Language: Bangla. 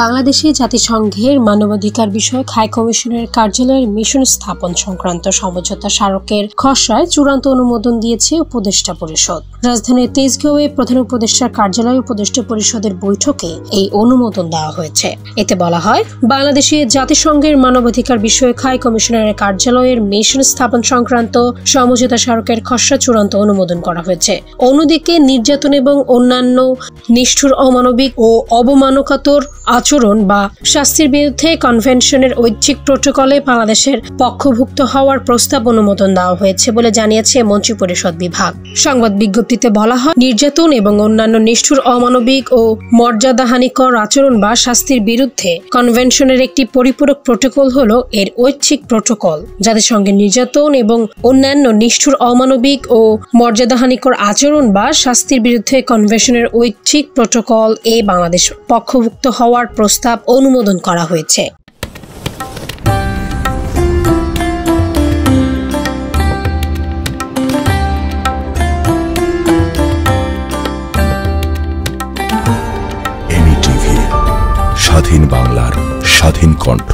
বাংলাদেশে জাতিসংঘের মানবাধিকার বিষয়ক হাই কমিশনের কার্যালয়ের মিশন স্থাপন সংক্রান্ত সমঝোতা স্মারকের খসড়ায় চূড়ান্ত অনুমোদন দিয়েছে উপদেষ্টা পরিষদ। রাজধানীর তেজগাঁওয়ে প্রধান উপদেষ্টার কার্যালয় উপদেষ্টা পরিষদের বৈঠকে এই অনুমোদন দেওয়া হয়েছে। এতে বলা হয়, বাংলাদেশে জাতিসংঘের মানবাধিকার বিষয়ক হাই কমিশনের কার্যালয়ের মিশন স্থাপন সংক্রান্ত সমঝোতা স্মারকের খসড়া চূড়ান্ত অনুমোদন করা হয়েছে। অন্যদিকে নির্যাতন এবং অন্যান্য নিষ্ঠুর, অমানবিক ও অবমাননাকর আচরণ বা শাস্তির বিরুদ্ধে কনভেনশনের ঐচ্ছিক প্রোটোকলে বাংলাদেশের পক্ষভুক্ত হওয়ার প্রস্তাব অনুমোদন দেওয়া হয়েছে বলে জানিয়েছে মন্ত্রিপরিষদ বিভাগ। সংবাদ বিজ্ঞপ্তিতে বলা হয়, নির্যাতন এবং অন্যান্য নিষ্ঠুর, অমানবিক ও মর্যাদাহানিকর আচরণ বা শাস্তির বিরুদ্ধে কনভেনশনের একটি পরিপূরক প্রোটোকল হলো এর ঐচ্ছিক প্রোটোকল। জাতিসংঘের নির্যাতন এবং অন্যান্য নিষ্ঠুর, অমানবিক ও মর্যাদাহানিকর আচরণ বা শাস্তির বিরুদ্ধে কনভেনশনের ঐচ্ছিক প্রোটোকল এ বাংলাদেশ পক্ষভুক্ত হওয়ার প্রস্তাব অনুমোদন করা হয়েছে। এমই টিভি, স্বাধীন বাংলার স্বাধীন কণ্ঠ।